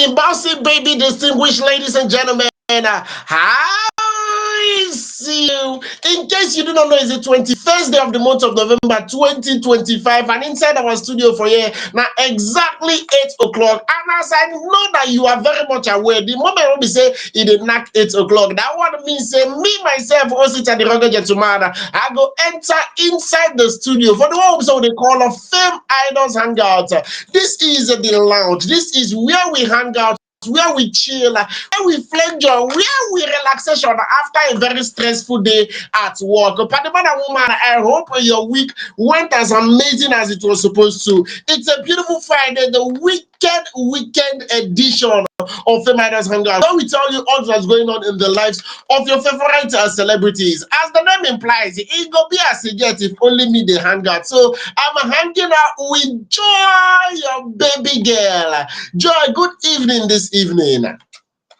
evening, bossy baby, distinguished ladies and gentlemen. Hi, see you. In case you do not know, it's the 21st day of the month of November 2025, and inside our studio for here now exactly 8 o'clock. And as I know that you are very much aware, the moment we say it did knock 8 o'clock, that one means say me myself, also the rugged gentleman, I go enter inside the studio for the one so they call a Fame Idols Hangout. This is the lounge. This is where we hang out, where we chill, where we pleasure, where we relaxation after a very stressful day at work. But the man and woman, I hope your week went as amazing as it was supposed to. It's a beautiful Friday, the weekend edition of Females Hangout. So we tell you all that's going on in the lives of your favorite celebrities. As the name implies, it go be as you get if only me they hang out. So I'm hanging out with Joy, your baby girl. Joy, good evening this evening.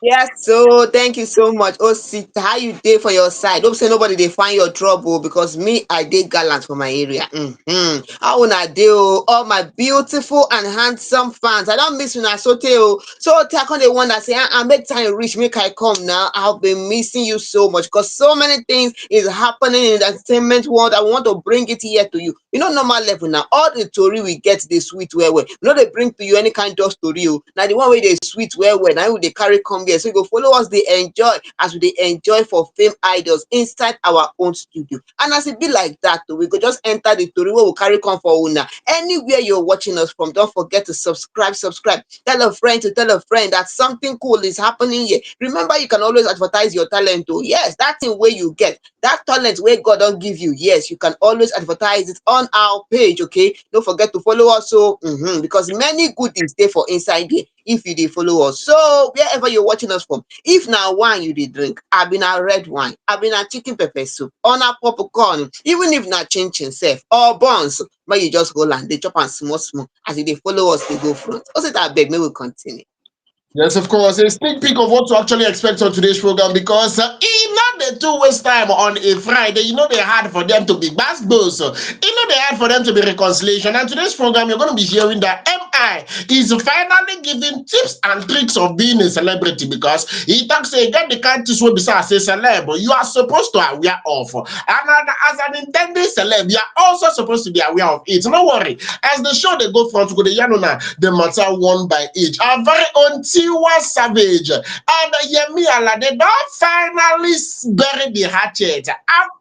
Yes, so thank you so much. Oh, see how you did for your side. Hope say nobody they find your trouble because me, I did gallant for my area. How una do all my beautiful and handsome fans? I don't miss una so tell. So take on the one that say, I make time reach, make I come now. I've been missing you so much because so many things is happening in the entertainment world. I want to bring it here to you. You know, normal level now. All the story we get this sweet well. You know, they bring to you any kind of story. Now the one way they sweet well. Now they carry come here. So you go follow us, they enjoy as we they enjoy for Fame Idols inside our own studio. And as it be like that, we go just enter the story where we carry come for una. Anywhere you're watching us from, don't forget to subscribe. Tell a friend to tell a friend that something cool is happening here. Remember, you can always advertise your talent too. Yes, that thing where you get that talent where God don't give you. Yes, you can always advertise it on our page. Okay, don't forget to follow us. So because many good things there for inside here if you did follow us. So wherever you're watching us from, if now wine you did drink, I've been a red wine, I've been a chicken pepper soup, on a popcorn, even if not chin self or buns, but you just go land, they chop and small as if they follow us, they go front. Also that beg me will continue. Yes, of course. A sneak peek of what to actually expect on today's program because in not the 2 weeks time on a Friday, you know they hard for them to be bass boss. You know they hard for them to be reconciliation. And today's program, you're going to be hearing that M.I is finally giving tips and tricks of being a celebrity because he talks say get the kind of way besides say celeb you are supposed to aware of. And as an intended celeb, you are also supposed to be aware of it. No worry. As the show they go front, go the Yanona, the matter one by each. Our very own Tiwa Savage and Yemi Alade don't finally bury the hatchet after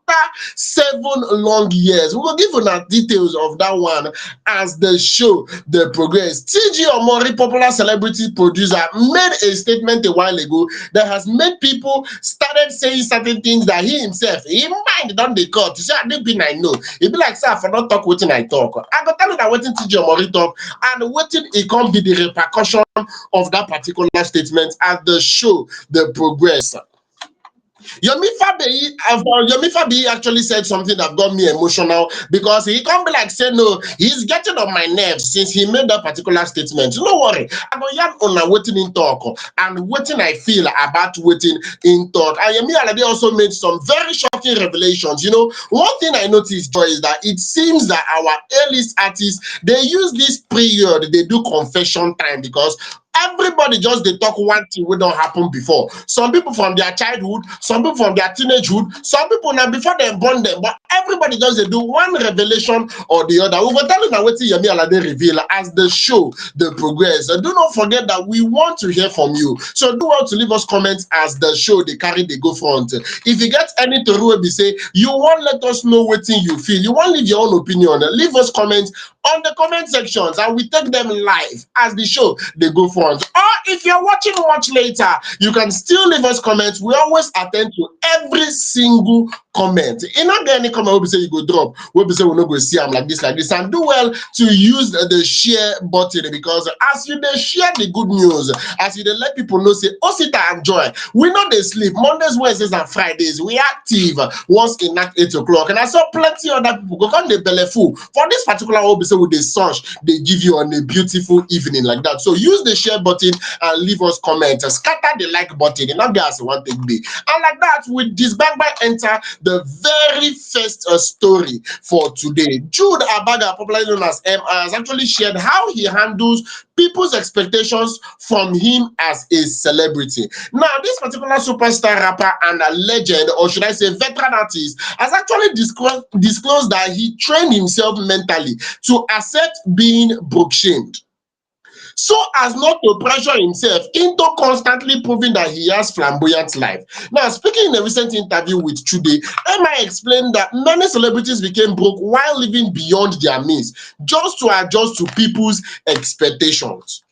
7 long years. We will give you the details of that one as the show the progress. TG Omori, popular celebrity producer, made a statement a while ago that has made people started saying certain things that he himself, he mind don't they cut. You say, I didn't be I know. It be like, sir, for not talk what I talk. I go tell you that waiting TG Omori talk and waiting it can't be the repercussion of that particular statement as the show the progress. Yomi Fabiyi actually said something that got me emotional because he can't be like say no, he's getting on my nerves since he made that particular statement. No worry, I go yarn on a waiting in talk and waiting I feel about waiting in talk. And Yemi Alade also made some very shocking revelations. You know, one thing I noticed, Joy, is that it seems that our A-list artists they use this period, they do confession time because everybody just they talk one thing we don't happen before. Some people from their childhood, some people from their teenagehood, some people now before they born them, but everybody just they do one revelation or the other. We will tell you now what Yemi Alade reveal as the show the progress. And do not forget that we want to hear from you. So do want to leave us comments as the show they carry they go front. If you get any to we say you want let us know what you feel, you want leave your own opinion, leave us comments on the comment sections and we take them live as the show they go front. Or if you're watching much later, you can still leave us comments. We always attend to every single comment. In not get any comment, we'll say you go drop. We'll be say we're not going to see them like this. And do well to use the share button because as you they share the good news, as you they let people know, say, oh, sit and enjoy. We know they sleep. Mondays, Wednesdays, and Fridays. We active once in at 8 o'clock. And I saw plenty other people go on the belly full. For this particular hobby, say with the sunsh, they give you on a beautiful evening like that. So use the share subscribe button and leave us comments. Scatter the like button. And now guys, one thing be. And like that, with this bang bang enter the very first story for today. Jude Abaga, popularly known as M.I I, has actually shared how he handles people's expectations from him as a celebrity. Now, this particular superstar rapper and a legend, or should I say veteran artist, has actually disclosed that he trained himself mentally to accept being broke shamed, so as not to pressure himself into constantly proving that he has flamboyant life. Now, speaking in a recent interview with Today, M.I explained that many celebrities became broke while living beyond their means, just to adjust to people's expectations.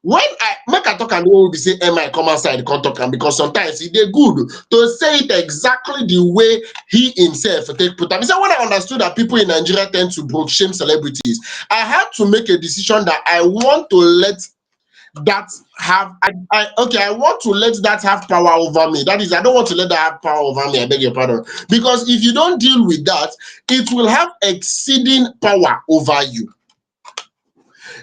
When I make I talk and no be say M.I come outside come talk am, because sometimes e dey good to say it exactly the way he himself take put am. He say, when I understood that people in Nigeria tend to broke shame celebrities, I had to make a decision that I want to let that have I want to let that have power over me. That is, I don't want to let that have power over me. I beg your pardon. Because if you don't deal with that, it will have exceeding power over you.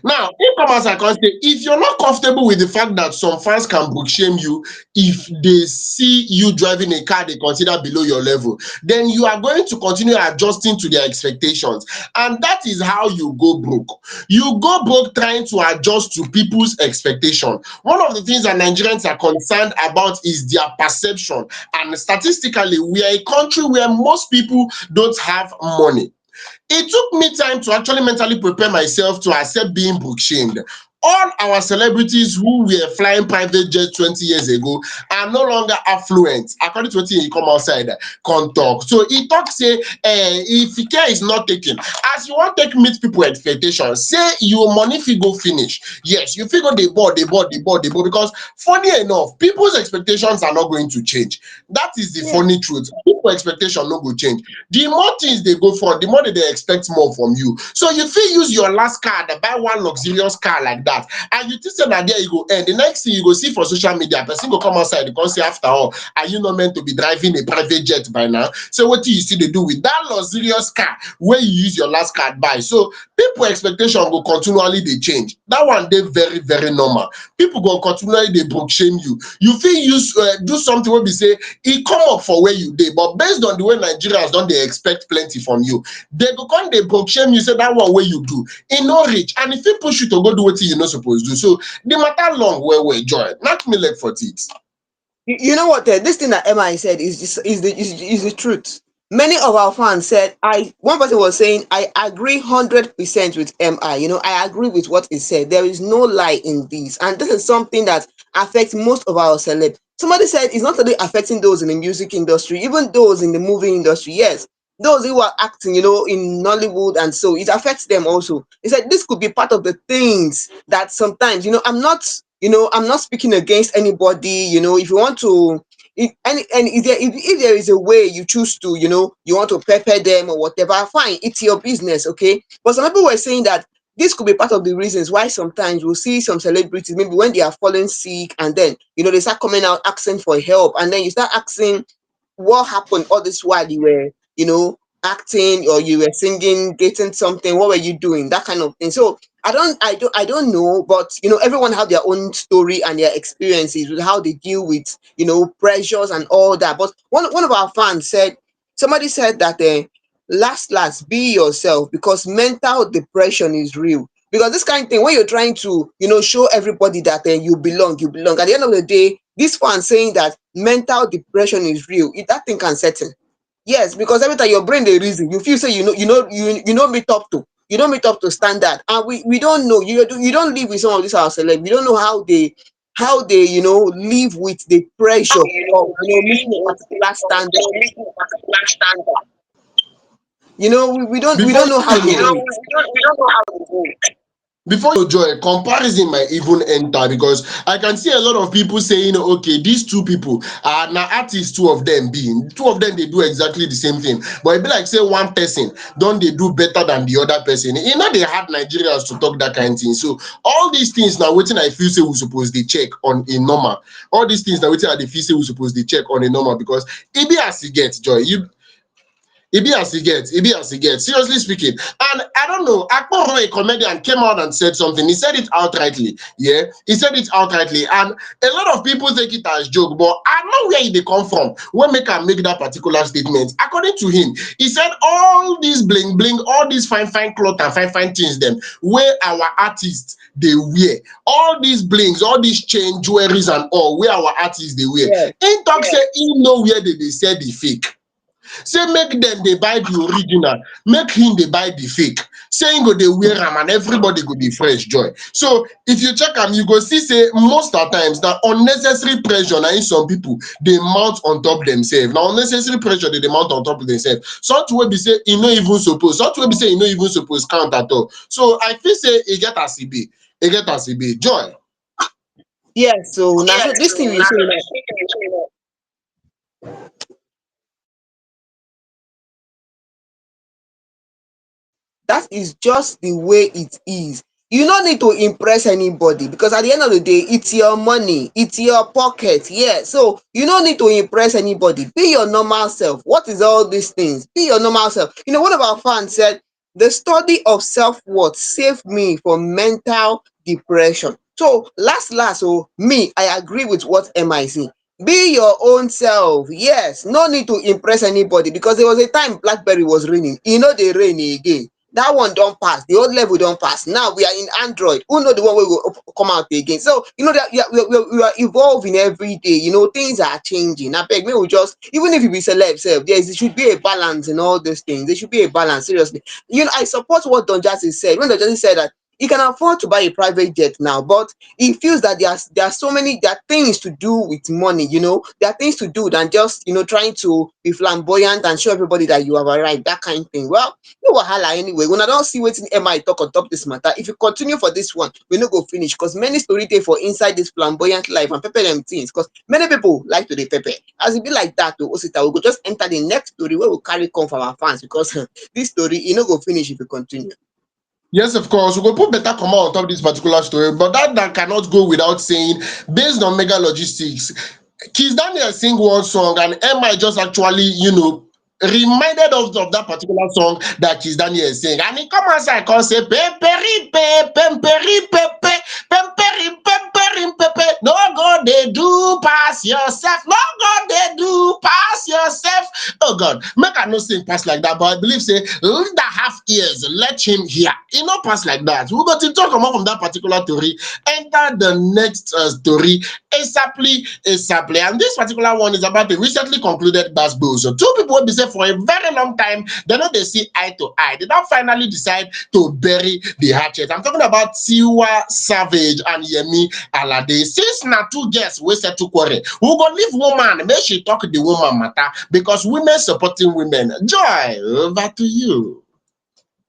Now, if come as I can say, if you're not comfortable with the fact that some fans can book shame you if they see you driving a car they consider below your level, then you are going to continue adjusting to their expectations. And that is how you go broke. You go broke trying to adjust to people's expectation. One of the things that Nigerians are concerned about is their perception. And statistically, we are a country where most people don't have money. It took me time to actually mentally prepare myself to accept being book shamed. All our celebrities who were flying private jets 20 years ago are no longer affluent. According to what he come outside, come talk. So he talk say, if care is not taken, as you want take meet people expectations, say your money fit go finish. Yes, you fit go the board, because funny enough, people's expectations are not going to change. That is the Yeah. funny truth. People expectation no go change. The more things they go for, the more they expect more from you. So you fit use your last card, buy one luxurious car like that, and you think say na there you go end. The next thing you go see for social media, person go come outside, they come say, after all, are you not meant to be driving a private jet by now? So what do you see they do with that luxurious car where you use your last card buy? So people expectation go continually they change. That one they very, very normal. People go continually they broke shame you. You feel use do something where we say it come up for where you did, but based on the way Nigerians don't they expect plenty from you, they go come they broke shame you, say that one way you do in no reach, and if you push you to go do what you not supposed to do. So the matter long where joy knock me leg for it. You know what? This thing that MI said is the truth. Many of our fans said, I one person was saying, I agree 100% with MI. I agree with what he said. There is no lie in this, and this is something that affects most of our celeb. Somebody said it's not only affecting those in the music industry, even those in the movie industry. Yes, those who are acting, in Nollywood, and so it affects them also. He said this could be part of the things that sometimes, I'm not speaking against anybody. If you want to, and if there is a way you choose to, you want to pepper them or whatever, fine, it's your business, okay. But some people were saying that this could be part of the reasons why sometimes we'll see some celebrities, maybe when they are falling sick, and then they start coming out asking for help, and then you start asking what happened all this while you were, acting, or you were singing, getting something. What were you doing? That kind of thing. So I don't know, but everyone have their own story and their experiences with how they deal with pressures and all that. But one of our fans said, somebody said that last be yourself, because mental depression is real. Because this kind of thing, when you're trying to show everybody that you belong, at the end of the day, this one saying that mental depression is real, that thing can settle. Yes, because every time your brain they reason, you feel say you don't meet up to standard, and we don't know. You don't live with some of these our celeb. You don't know how they live with the pressure of meeting a particular standard. We don't Before know how they do it. before you join, comparison might even enter, because I can see a lot of people saying, okay, these two people are now artists, two of them they do exactly the same thing, but it be like say one person don't they do better than the other person. They had Nigerians to talk that kind of thing. So all these things now waiting, I feel say we supposed to check on a normal. All these things now waiting, I feel say we supposed to check on a normal, because it be as you get joy. it be as he gets, it be as he gets. Seriously speaking, and I don't know. Akporo, a comedian, came out and said something. He said it outrightly. Yeah, he said it outrightly, and a lot of people take it as joke. But I know where they come from. When make am make that particular statement. According to him, he said all these bling bling, all these fine fine cloth and fine fine things them where our artists they wear, all these blings, all these chain jewelries and all where our artists they wear. Yes. He talk say he know where they sell the fake. Say make dem dey buy the original, make him dey buy the fake. Say him go dey wear am and everybody go dey fresh joy. So if you check am, you go see say most of times na unnecessary pressure na im some people dey mount on top themselves. Na unnecessary pressure dey mount on top of themselves. Something wey be say e no even suppose, something wey be say e no even suppose count at all. So I feel say e get as e be, e get as e be. Joy. Yes, so now Yes, so this thing you say now, that is just the way it is. You don't need to impress anybody because at the end of the day, it's your money, it's your pocket. Yeah. So you don't need to impress anybody. Be your normal self. What is all these things? Be your normal self. You know, one of our fans said, the study of self-worth saved me from mental depression. So last, oh me, I agree with what MI say. Be your own self. Yes, no need to impress anybody because there was a time Blackberry was raining. You know they rain again. That one don't pass. The old level don't pass. Now we are in Android. Who know the one will come out again? So you know that we are evolving every day. You know things are changing. I beg me, we just even if you be celeb, self, there should be a balance in all these things. There should be a balance. Seriously, you know I support what Don Jazzy said when Don Jazzy said that he can afford to buy a private jet now, but he feels that there are so many there are things to do with money. You know there are things to do than just trying to be flamboyant and show everybody that you have arrived. That kind of thing. Well, no wahala anyway. When I don't see wetin MI talk on top this matter, if you continue for this one, we no go finish because many story dey for inside this flamboyant life and pepper them things because many people like to dey pepper. As it be like that to Osita, we go just enter the next story where we carry come from our fans because this story e no go finish if you continue. Yes, of course. We go put better comment on top of this particular story, but that cannot go without saying, based on mega logistics, Kiss Daniel sing one song and MI just actually, reminded us of that particular song that Kiss Daniel sing. And he come outside and say, Pemperi pe, pemperi pepe, pemperi pemperi pepe. No go they do pass yourself. No go they do pass yourself. Oh God, make I no sing pass like that, but I believe say, leave that half ears, let him hear. It not pass like that. We got to talk about from that particular story, enter the next story ASAPly. And this particular one is about the recently concluded basketball. So two people will be say for a very long time, they know they see eye to eye. They now finally decide to bury the hatchet. I'm talking about Tiwa Savage and Yemi Alade. Since na two girls we set to quarrel, we go leave woman, make she talk the woman matter because women supporting women. Joy, over to you.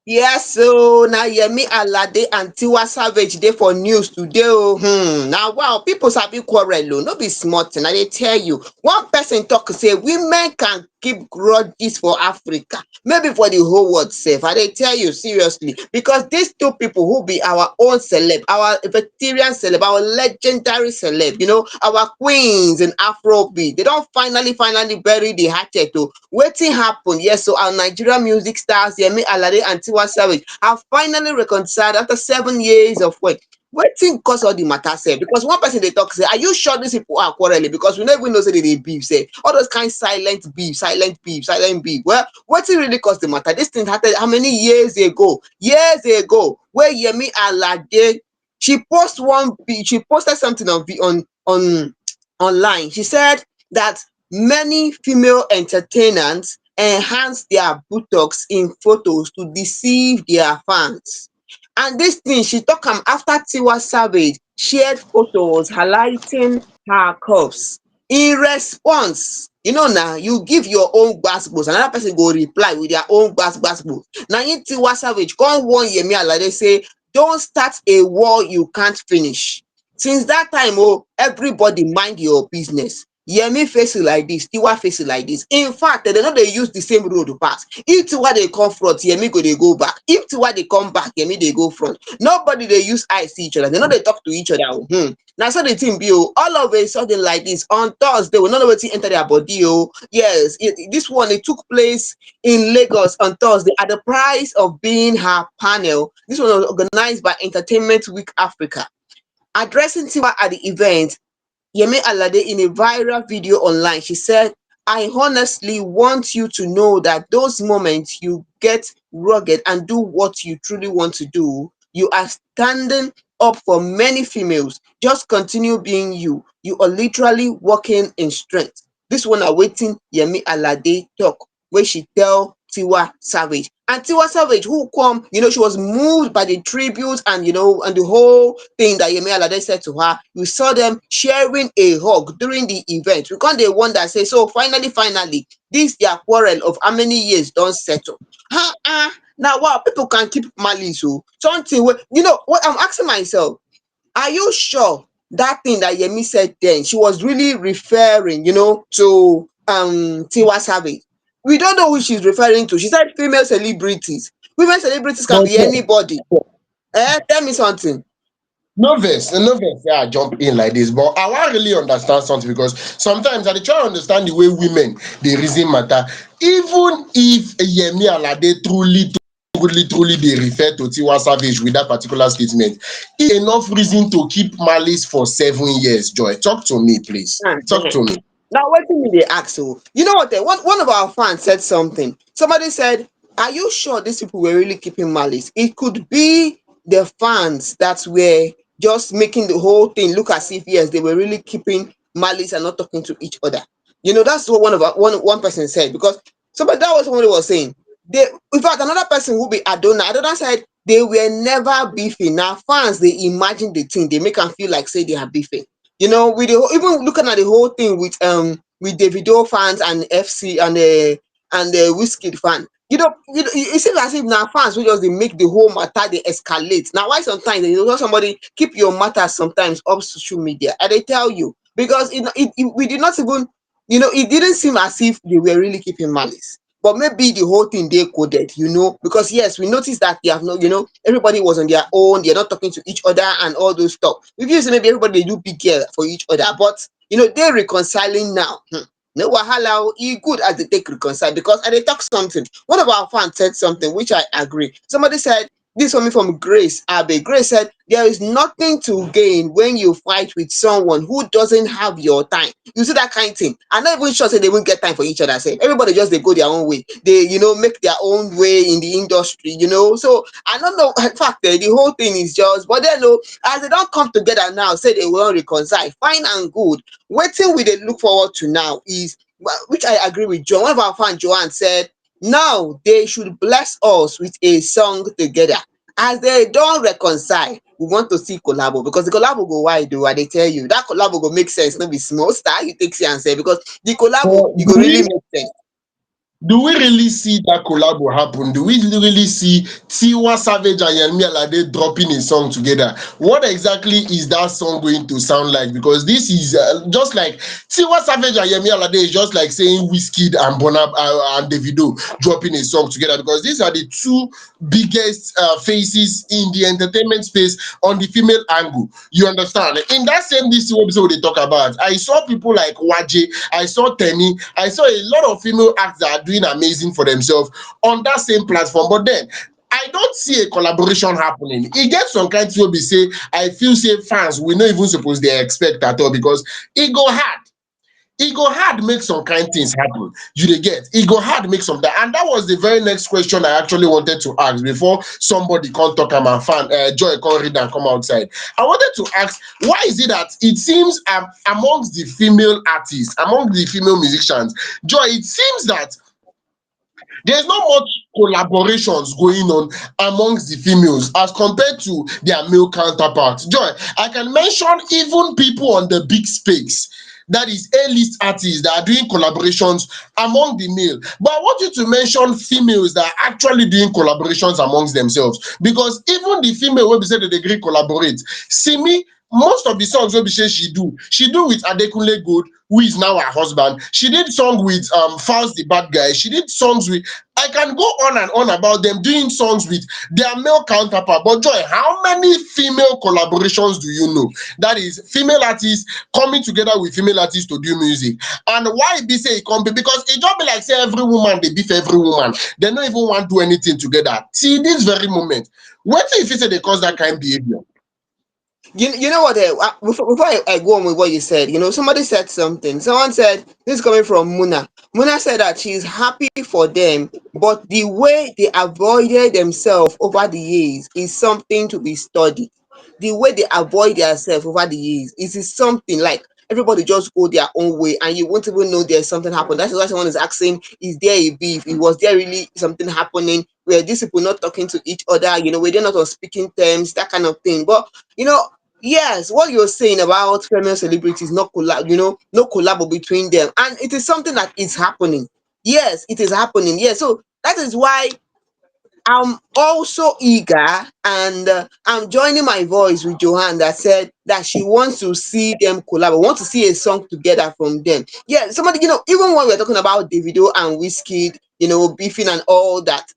Yes, so now Yemi Alade and Tiwa Savage dey for news today. Oh, now wow, people sabi quarrel oh, no be small thing. I dey tell you, one person talk say women can keep grudges for Africa, maybe for the whole world sef. I dey tell you seriously, because these two people who be our own celeb, our veteran celeb, our legendary celeb, our queens in Afrobeat, they don finally bury the hatchet oh. Wetin happen? Yes, so our Nigerian music stars Yemi Alade and Tiwa Savage have finally reconciled after 7 years of wait. Wetin cause all the matter sef? Because one person dey talk say, are you sure these people are quarreling? Because we no even know say they dey beef sef. All those kind silent beef, silent beef. Well, wetin really cause the matter? This thing happened how many years ago? Years ago, where Yemi Alade she posted something on online. She said that many female entertainers enhance their buttocks in photos to deceive their fans. And this thing, she talk am after Tiwa Savage shared photos highlighting her curves. In response, now you give your own gbasgbos, another person go reply with their own gbasgbos. Na im Tiwa Savage come warn Yemi Alade say, don't start a war you can't finish. Since that time, oh, everybody mind your business. Yemi face it like this, Tiwa face it like this. In fact, they know they use the same road to pass. If Tiwa they come front, Yemi go they go back. If Tiwa they come back, Yemi they go front. Nobody they use eyes see each other. They know they talk to each other. Now so the thing be all of a sudden like this on Thursday, we not know wetin enter their body. Yes, this one it took place in Lagos on Thursday at the price of being her panel. This one was organized by Entertainment Week Africa. Addressing Tiwa at the event, Yemi Alade in a viral video online, she said, I honestly want you to know that those moments you get rugged and do what you truly want to do, you are standing up for many females. Just continue being you. You are literally walking in strength. This one awaiting Yemi Alade talk where she tell Tiwa Savage. And Tiwa Savage, who come, she was moved by the tribute and and the whole thing that Yemi Alade said to her. We saw them sharing a hug during the event. We can't they wonder say, so finally, this their quarrel of how many years don't settle. Now wow, people can keep malice. So something what I'm asking myself, are you sure that thing that Yemi said then, she was really referring, to Tiwa Savage? We don't know who she's referring to. She said female celebrities. Women celebrities can But be anybody. Tell me something. no vex, yeah, I jump in like this. But I want really understand something because sometimes I dey try to understand the way women they reason matter. Even if Yemi Alade truly they refer to Tiwa Savage with that particular statement, is enough reason to keep malice for 7 years. Joy, talk to me, please. Talk to me. Now, what do they ask? So, you know what? One of our fans said something. Somebody said, are you sure these people were really keeping malice? It could be the fans that were just making the whole thing look as if, yes, they were really keeping malice and not talking to each other. That's what one person said. Because somebody, that was what he was saying. In fact, another person who be Adona said they were never beefing. Now, fans, they imagine the thing, they make them feel like, say, they are beefing. With even looking at the whole thing with Davido fans and FC and the Whiskey fan. It seems as if now fans will just they make the whole matter they escalate. Now why sometimes somebody keep your matter sometimes off social media and they tell you because we did not even it didn't seem as if they were really keeping malice. But maybe the whole thing they coded, because yes, we noticed that they have no, everybody was on their own, they're not talking to each other and all those stuff. We feel say maybe everybody they do big care for each other, but they're reconciling now. No wahala, e good as they take reconcile because and they talk something. One of our fans said something which I agree. Somebody said this one from Grace Abe. Grace said there is nothing to gain when you fight with someone who doesn't have your time. You see that kind of thing. I'm not even sure say they won't get time for each other. Say everybody just they go their own way. They make their own way in the industry. So I don't know. In fact, the whole thing is just. But then, as they don't come together now, say they will reconcile. Fine and good. Waiting we they look forward to now is which I agree with John. One of our fans, Joanne, said now they should bless us with a song together. As they don't reconcile, we want to see collabo because the collabo go wide though. I they tell you that collabo go make sense, not be small star. You take see and say because the collabo So you go really make sense. do we really see that collabo happen? Do we really see Tiwa Savage and Yemi Alade dropping a song together? What exactly is that song going to sound like? Because this is just like Tiwa Savage and Yemi Alade is just like saying Wizkid and and Davido dropping a song together because these are the two biggest faces in the entertainment space on the female angle. You understand? In that same this episode they talk about, I saw people like Waje, I saw Tenny, I saw a lot of female acts that are doing amazing for themselves on that same platform. But then I don't see a collaboration happening. It gets some kind of be say I feel say fans we not even suppose they expect at all because it go hard. It go hard make some kind things happen. You dey get it go hard make some that, and that was the very next question I actually wanted to ask before somebody come talk am and fan Joy come read and come outside. I wanted to ask why is it that it seems amongst the female artists, among the female musicians, Joy, it seems that there's not much collaborations going on amongst the females as compared to their male counterparts. Joy, I can mention even people on the big space, that is A-list artists that are doing collaborations among the male. But I want you to mention females that are actually doing collaborations amongst themselves because even the female wey be say that they gree collaborate, see me most of the songs wey be say she do with Adekunle Gold, who is now her husband. She did song with Falz the Bad Guy. She did songs with, I can go on and on about them doing songs with their male counterpart. But Joy, how many female collaborations do you know? That is female artists coming together with female artists to do music. And why be say it come be? Because it just be like say every woman they beef every woman. They don't even want to do anything together. See this very moment. What if you say they cause that kind of behavior? You know what? Before I go on with what you said, somebody said something. Someone said this is coming from Muna. Muna said that she's happy for them, but the way they avoided themselves over the years is something to be studied. The way they avoid themselves over the years is something like everybody just go their own way, and you won't even know there's something happened. That's why someone is asking, "Is there a beef? Was there really something happening? Were these people not talking to each other? Were they not on speaking terms? That kind of thing." But you know yes, what you're saying about female celebrities, not collab, no collab between them, and it is something that is happening. Yes, it is happening. Yes, so that is why I'm also eager, and I'm joining my voice with Johan that said that she wants to see them collab, want to see a song together from them. Yeah, somebody, even when we're talking about Davido and Wizkid, beefing and all that,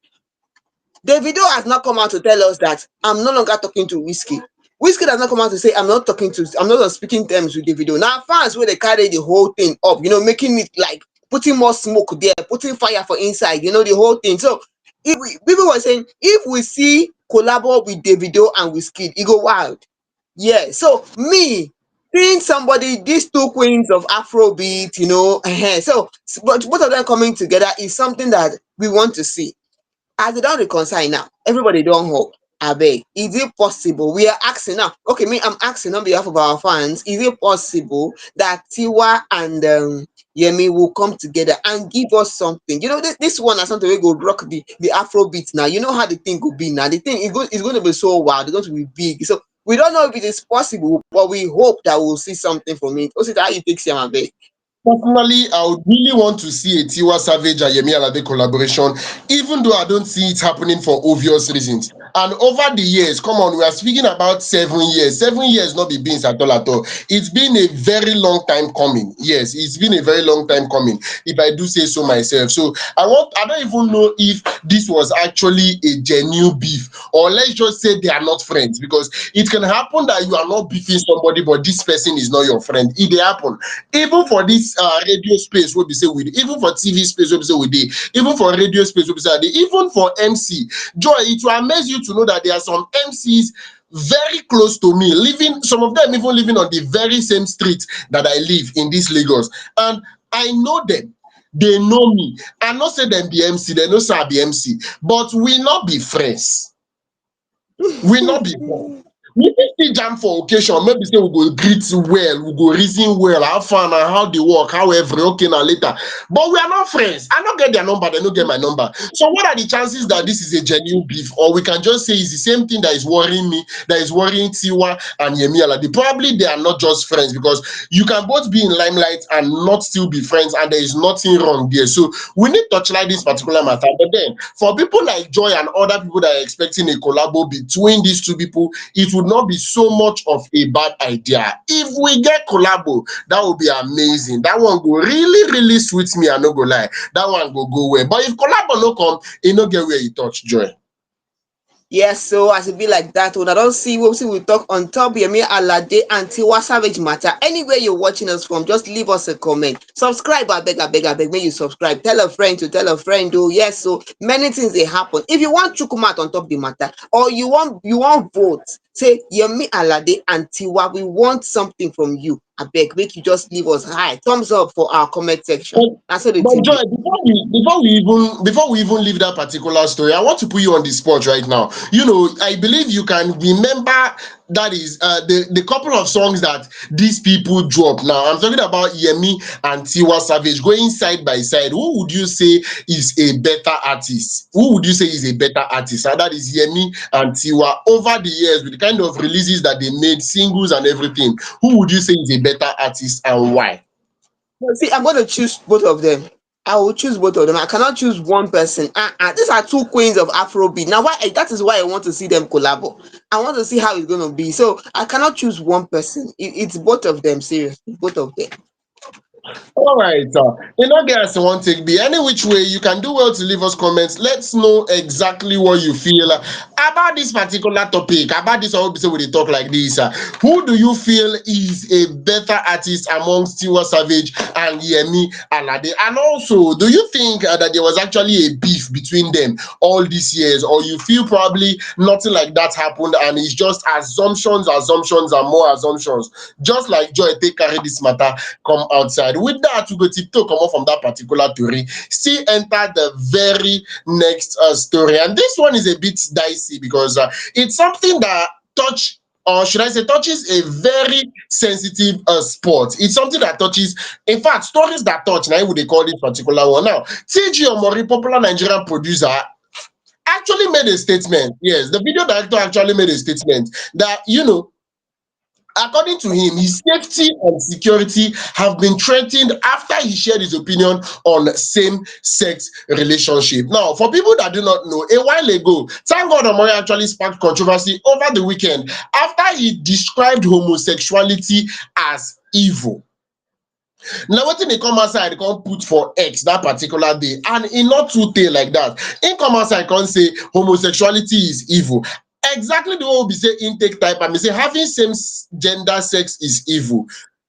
Davido has not come out to tell us that I'm no longer talking to Whiskey. Whiskey has not come out to say I'm not on speaking terms with Davido. Now fans where they carry the whole thing up, making it like putting more smoke there, putting fire for inside, the whole thing. So people were saying if we see collabo with Davido and Whiskey, it go wild. Yeah. So me seeing somebody, these two queens of Afrobeat, so but both of them coming together is something that we want to see. As they don't reconcile now, everybody don't hope. Abeg, is it possible? We are asking now. Okay, me, I'm asking on behalf of our fans. Is it possible that Tiwa and Yemi will come together and give us something? This one is something we go rock the Afro beat now. You know how the thing could be now. The thing is going to be so wild. It's going to be big. So we don't know if it is possible, but we hope that we'll see something from it. Also, how you take Siam Abeg? Personally, I would really want to see a Tiwa Savage and Yemi Alade collaboration, even though I don't see it happening for obvious reasons. And over the years, come on, we are speaking about 7 years. 7 years not be beans at all at all. It's been a very long time coming. Yes, it's been a very long time coming, if I do say so myself. So I don't even know if this was actually a genuine beef, or let's just say they are not friends, because it can happen that you are not beefing somebody, but this person is not your friend. It dey happen. Even for this radio space wey be say we dey, even for TV space wey be say we dey, even for radio space wey be say I dey, even for MC, Joy, it will amaze you to know that there are some MCs very close to me, living, some of them even living on the very same street that I live in this Lagos, and I know them. They know me. I no say them be MC, they no say I be MC, but we not be friends. We not be friends. We fit still jam for occasion, maybe say we go greet well, we go reason well, how far na, how they work, how every, okay na later. But we are not friends. I don't get their number, they don't get my number. So what are the chances that this is a genuine beef? Or we can just say it's the same thing that is worrying me, that is worrying Tiwa and Yemi Alade. Probably they are not just friends, because you can both be in limelight and not still be friends, and there is nothing wrong there. So we need to touchlight this particular matter. But then for people like Joy and other people that are expecting a collabo between these two people, it would not be so much of a bad idea. If we get collabo, that would be amazing. That one go really, really sweet me, I no go lie. That one go well. But if collabo no come, it no get where you touch, Joy. Yes, so as it be like that, when I don't see, we talk on top Yemi Alade and Tiwa Savage matter. Anywhere you're watching us from, just leave us a comment. Subscribe, I beg, when you subscribe. Tell a friend to tell a friend. Oh, yes, so many things they happen. If you want Chukumat on top the matter, or you want votes, say Yemi Alade and Tiwa, we want something from you. I beg, make you just leave us high. Thumbs up for our comment section. But, That's what the but thing be. Joy, before we even leave that particular story, I want to put you on the spot right now. I believe you can remember, that is the couple of songs that these people drop. Now I'm talking about Yemi and Tiwa Savage going side by side. Who would you say is a better artist? Who would you say is a better artist? And that is Yemi and Tiwa. Over the years, with the kind of releases that they made, singles and everything, who would you say is a better artist, and why? See, I'm going to choose both of them. I will choose both of them. I cannot choose one person. These are two queens of Afrobeat. Now, why that is why I want to see them collabo. I want to see how it's going to be. So I cannot choose one person. It's both of them. Seriously, both of them. All right. Guys, one take be any which way you can do well to leave us comments. Let's know exactly what you feel about this particular topic. About this, all people will talk like this. Who do you feel is a better artist amongst Tiwa Savage and Yemi Alade? And also, do you think that there was actually a beef between them all these years, or you feel probably nothing like that happened and it's just assumptions, assumptions, and more assumptions? Just like Joy, take carry this matter come outside. With that, we go tiptoe come off from that particular story. Still enter the very next story, and this one is a bit dicey because it's something that touch, or should I say touches, a very sensitive sport. It's something that touches, in fact, stories that touch. Now, would they call this particular one? Now, TG Omori, popular Nigerian producer, actually made a statement. Yes, the video director actually made a statement that, according to him, his safety and security have been threatened after he shared his opinion on same-sex relationship. Now, for people that do not know, a while ago, thank God Omori actually sparked controversy over the weekend after he described homosexuality as evil. Now, wetin dey come outside come put for X that particular day, and e not too tey like that. Im come outside come say homosexuality is evil. Exactly the way we be say im take type am, e say having same gender sex is evil.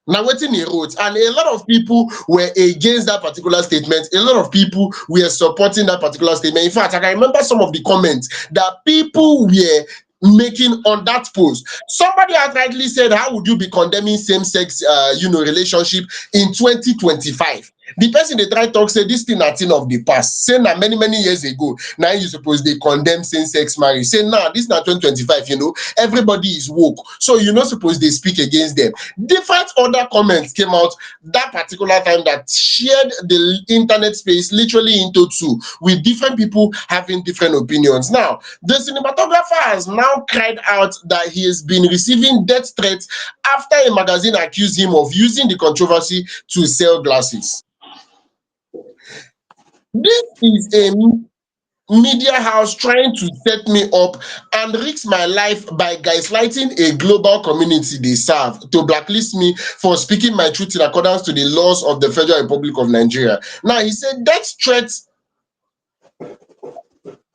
Na wetin he wrote, and a lot of people were against that particular statement. A lot of people were supporting that particular statement. In fact, I can remember some of the comments that people were making on that post. Somebody outrightly said, how would you be condemning same-sex relationship in 2025? The person they try talk say this thing na thing of the past. Say na many years ago. Now you suppose they condemn same-sex marriage. Say now this na 2025, everybody is woke. So you're not supposed they speak against them. Different other comments came out that particular time that shared the internet space literally into two, with different people having different opinions. Now, the cinematographer has now cried out that he has been receiving death threats after a magazine accused him of using the controversy to sell glasses. This is a media house trying to set me up and risk my life by gaslighting a global community they serve to blacklist me for speaking my truth in accordance to the laws of the Federal Republic of Nigeria. Now, he said death threats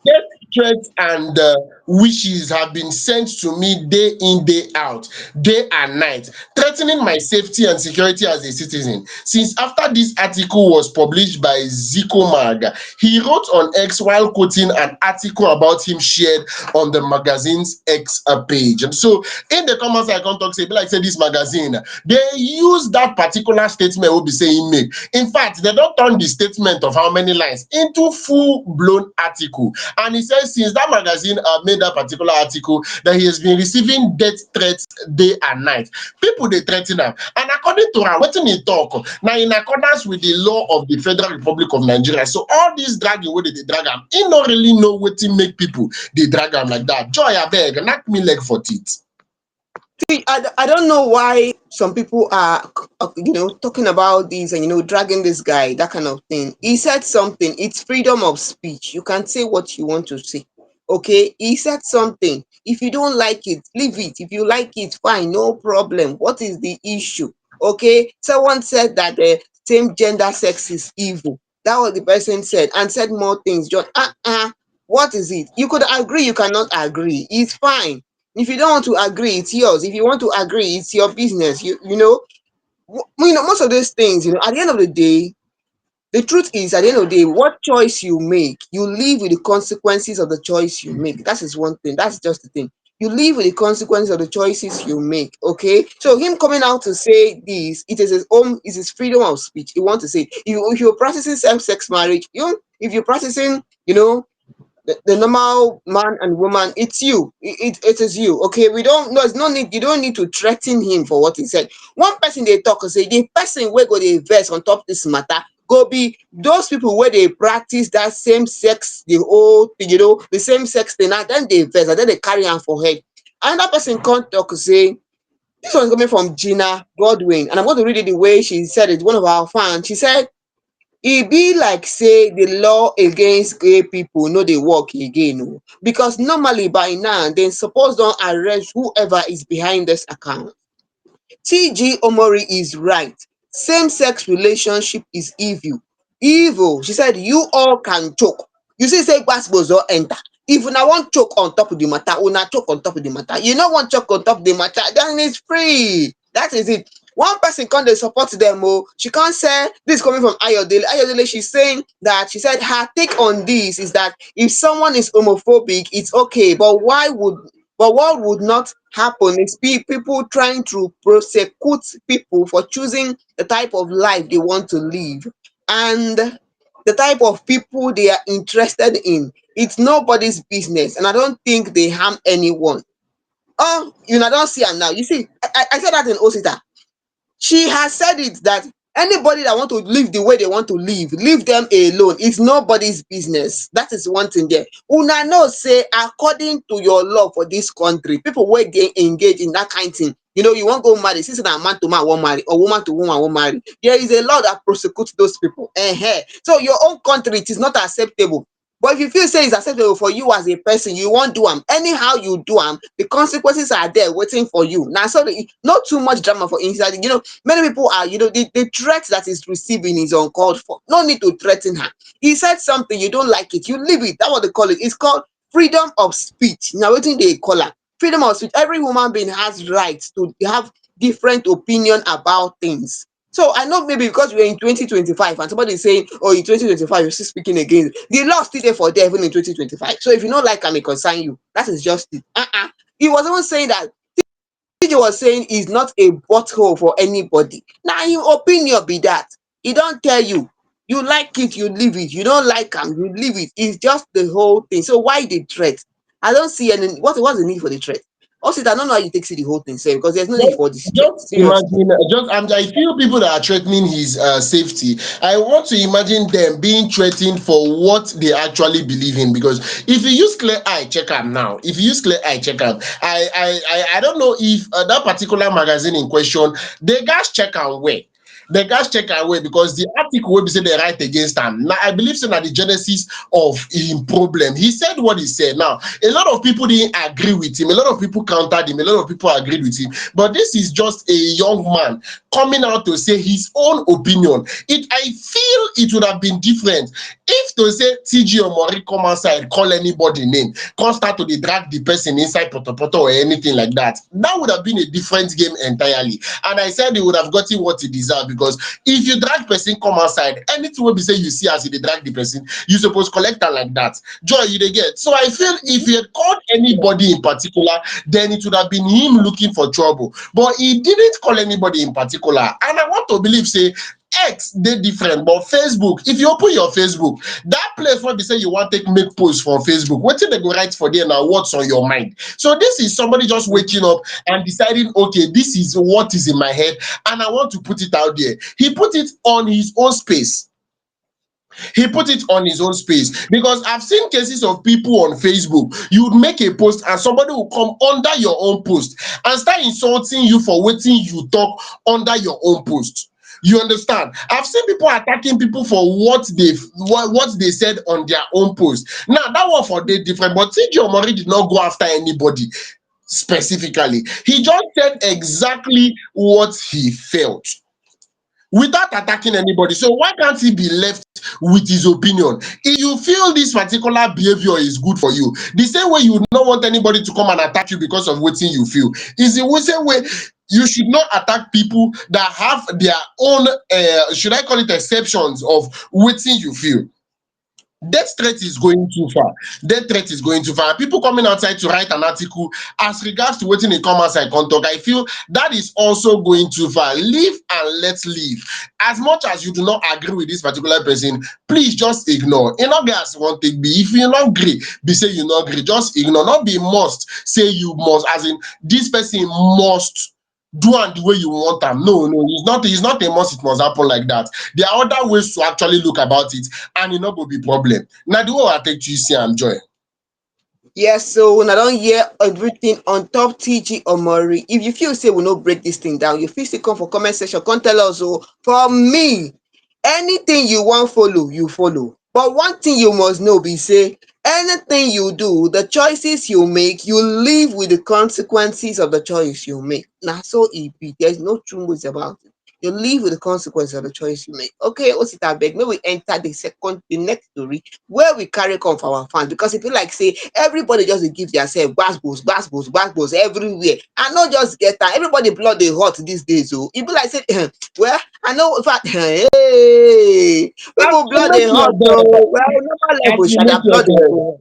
Death threats and wishes have been sent to me day in, day out, day and night, threatening my safety and security as a citizen. Since after this article was published by Zico Mag, he wrote on X while quoting an article about him shared on the magazine's X page. And so, in the comments, I can talk say, like say this magazine, they use that particular statement will be saying make. In fact, they don't turn the statement of how many lines into full-blown article. And he says since that magazine made that particular article that he has been receiving death threats day and night. People they threaten him. And according to him, wetin he talk now in accordance with the law of the Federal Republic of Nigeria. So all these dragging where they drag him, he not really know wetin make people they drag him like that. Joy abeg, knock me leg for teeth. See, I don't know why some people are, talking about this and, dragging this guy, that kind of thing. He said something. It's freedom of speech. You can say what you want to say. Okay. He said something. If you don't like it, leave it. If you like it, fine. No problem. What is the issue? Okay. Someone said that the same gender sex is evil. That was the person said, and said more things. Just, what is it? You could agree. You cannot agree. It's fine. If you don't want to agree, it's yours. If you want to agree, it's your business. Most of those things, at the end of the day, the truth is, at the end of the day, what choice you make, you live with the consequences of the choice you make. That is one thing. That's just the thing. You live with the consequences of the choices you make. Okay. So him coming out to say this, it is his own, it's his freedom of speech. He wants to say, if you're practicing same-sex marriage, if you're practicing, the normal man and woman, it's you. It is you. Okay, we don't. No, it's no need. You don't need to threaten him for what he said. One person they talk and say the person where go they verse on top this matter go be those people where they practice that same sex, the whole thing, the same sex thing. And then they verse and then they carry on for head. Another person can't talk and say this one's coming from Gina Godwin, and I'm going to read it the way she said it. One of our fans, she said e be like say the law against gay people no dey work again o, because normally by now dem suppose don arrest whoever is behind this account. TG Omori is right. Same-sex relationship is evil. Evil. She said, you all can choke. You see, say gbasgbos don enter. If una wan choke on top of the matter, una choke on top of the matter. You no wan choke on top of the matter, then it's free. That is it. One person come dey support them. Oh, she can't say this is coming from Ayodele. Ayodele, she's saying that she said her take on this is that if someone is homophobic, it's okay, but what would not happen is people trying to prosecute people for choosing the type of life they want to live and the type of people they are interested in. It's nobody's business, and I don't think they harm anyone. Oh, you know, I don't see am now. You see, I said that in Osita. She has said it that anybody that want to live the way they want to live, leave them alone. It's nobody's business. That is one thing there. Una know say according to your law for this country, people wey dey engage in that kind thing, you know, you wan go marry, since na man to man wan marry or woman to woman wan marry, there is a law that prosecutes those people. So your own country, it is not acceptable. But if you feel say it's acceptable for you as a person, you wan do am anyhow, you do am, the consequences are there waiting for you. Na so not too much drama for inside. You know, many people are, you know, the threat that is receiving is uncalled for. No need to threaten her. He said something, you don't like it, you leave it. That's what they call it. It's called freedom of speech. Now wetin dey call am? Freedom of speech. Every human being has rights to have different opinion about things. So I know maybe because we're in 2025 and somebody is saying, oh, in 2025 you're still speaking again. The law still there for there even in 2025. So if you don't like am, it concern you. That is just it. He was even saying that TJ was saying is not a butthole for anybody. Now him opinion be that. He don't tell you. You like it, you leave it. You don't like am, you leave it. It's just the whole thing. So why the threat? I don't see any what's the need for the threat? Also, I don't know how you take see the whole thing, say, because there's no need Just, for this threat. just Seriously. imagine, I feel people that are threatening his safety. I want to imagine them being threatened for what they actually believe in. Because if you use clear eye, check am now. If you use clear eye, check am. I don't know if that particular magazine in question, they guys check am where. The guys check away because the article will be say they write against him. Now I believe so that the genesis of him problem. He said what he said. Now a lot of people didn't agree with him. A lot of people countered him. A lot of people agreed with him. But this is just a young man coming out to say his own opinion. I feel it would have been different if to say TG Omori come outside, call anybody name, come start to dey drag the person inside potopoto or anything like that. That would have been a different game entirely. And I said he would have gotten what he deserved because if you drag person come outside, anything will be say you see as they drag the person, you suppose collect her like that. Joy, you dey get. So I feel if he had called anybody in particular, then it would have been him looking for trouble. But he didn't call anybody in particular. And I want to believe, say, X they different, but Facebook, if you open your Facebook, that place where they say you want to make posts for Facebook, what thing they go write for there now? What's on your mind? So this is somebody just waking up and deciding, okay, this is what is in my head, and I want to put it out there. He put it on his own space. He put it on his own space because I've seen cases of people on Facebook. You would make a post and somebody will come under your own post and start insulting you for waiting you talk under your own post. You understand? I've seen people attacking people for what they said on their own post. Now that one for they different, but TJ Omori did not go after anybody specifically. He just said exactly what he felt without attacking anybody. So why can't he be left with his opinion? If you feel this particular behavior is good for you, the same way you would not want anybody to come and attack you because of what you feel, is the same way you should not attack people that have their own, should I call it exceptions of what you feel. Death threat is going too far. Death threat is going too far. People coming outside to write an article as regards to waiting in come outside can talk. I feel that is also going too far. Live and let live. As much as you do not agree with this particular person, please just ignore. You know, guys want take be. If you not agree, be say you not agree. Just ignore. Not be must. Say you must. As in, this person must do and the way you want them. No, no, it's not a must, it must happen like that. There are other ways to actually look about it, and it not go be problem. Now the way I take to see I'm joy. Yes, so una don hear everything on top TG Omori. If you feel say we no break this thing down, you fit still come for comment section, come tell us. Oh, for me, Anything you wan follow, you follow. But one thing you must know be say anything you do, the choices you make, you live with the consequences of the choice you make. Na so e be. There is no two ways about it. You live with the consequence of the choice you make. Okay, Osita abeg, make we enter the next story where we carry come for our fans, because e be like say everybody just dey give theirself gbasgbos gbasgbos gbasgbos everywhere. I no just get am. Everybody blood dey hot these days o. E be like say well, I know in fact hey, As people you blood dey make your hot bed, o. Well, normal as level you sha, make their your blood dey bed, go.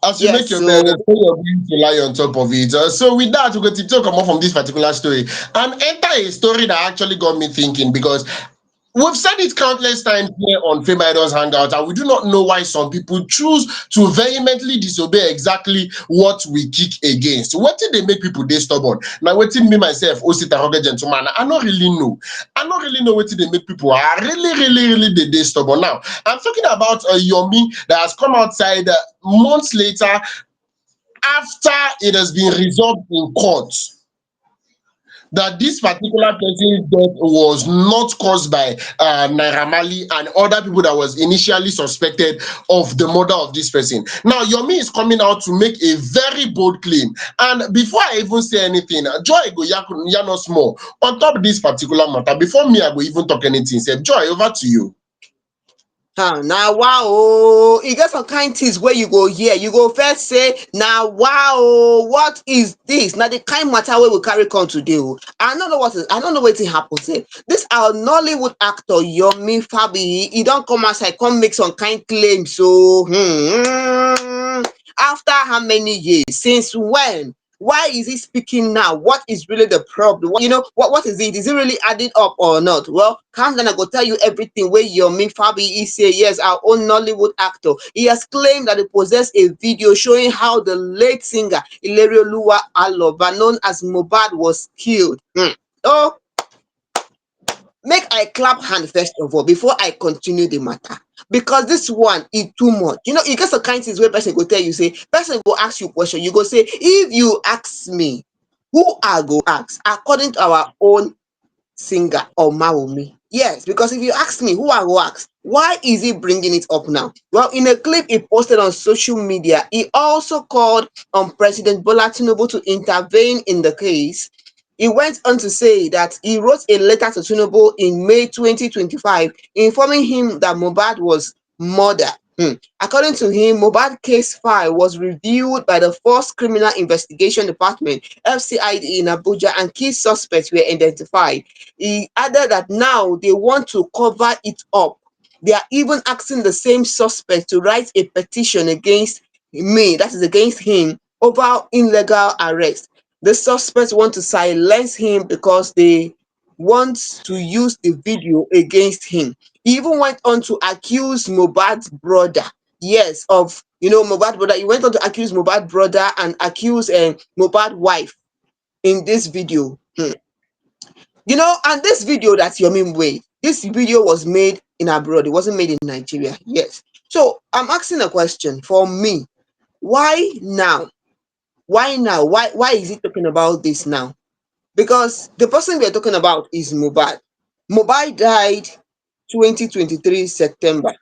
as you make Yes your bed, so so you're going to lie on top of it. So with that, we go to talk about from this particular story and enter a story that actually got me thinking because we've said it countless times here on Fame Idols Hangout, and we do not know why some people choose to vehemently disobey exactly what we kick against. What did they make people they stubborn? Now, what did me myself, Osita Roge gentleman, I don't really know. I don't really know what did they make people are really they stubborn. Now, I'm talking about Yomi that has come outside months later after it has been resolved in court that this particular person's death was not caused by Naira Marley and other people that was initially suspected of the murder of this person. Now, Yomi is coming out to make a very bold claim. And before I even say anything, Joy go yarn us more on top of this particular matter. Before me, I go even talk anything. Say, Joy, over to you. na wow o, e get some kind things wey you go hear, you go first say na wow o, what is this? Na the kind matter wey we carry come today o. I no know wetin happen sef. This our Nollywood actor Yomi Fabiyi, e don come outside come make some kind claims o. After how many years? Since when? Why is he speaking now? What is really the problem? What is it? Is it really adding up or not? Well, calm down, I go tell you everything where Yomi Fabiyi say. Yes, our own Nollywood actor. He has claimed that he possessed a video showing how the late singer Ilerioluwa Aloba, known as Mohbad, was killed. Oh, make I clap hand first of all before I continue the matter, because this one is too much. E get some kind things wey person go tell you, say person go ask you question, you go say if you ask me, who I go ask according to our own singer Omawumi. Yes, because if you ask me, who I go ask, why is he bringing it up now? Well, in a clip he posted on social media, he also called on President Bola Tinubu to intervene in the case. He went on to say that he wrote a letter to Tinubu in May 2025 informing him that Mohbad was murdered. According to him, Mohbad case file was reviewed by the Force Criminal Investigation Department (FCID) in Abuja, and key suspects were identified. He added that now they want to cover it up. They are even asking the same suspect to write a petition against me, that is against him, over illegal arrest. The suspects want to silence him because they want to use the video against him. He even went on to accuse Mohbad's brother. Yes, of Mohbad brother. He went on to accuse Mohbad brother and accuse Mohbad wife in this video. And this video that Yomi made, this video was made in abroad. It wasn't made in Nigeria. Yes. So I'm asking a question for me. Why now? Why now? Why is he talking about this now? Because the person we are talking about is Mohbad. Mohbad died 2023 September.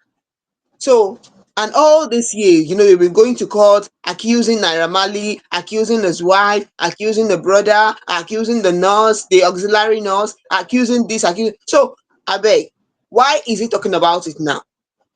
So, and all this year, they've been going to court, accusing Naira Marley, accusing his wife, accusing the brother, accusing the nurse, the auxiliary nurse, accusing this, accusing. So, I beg, why is he talking about it now?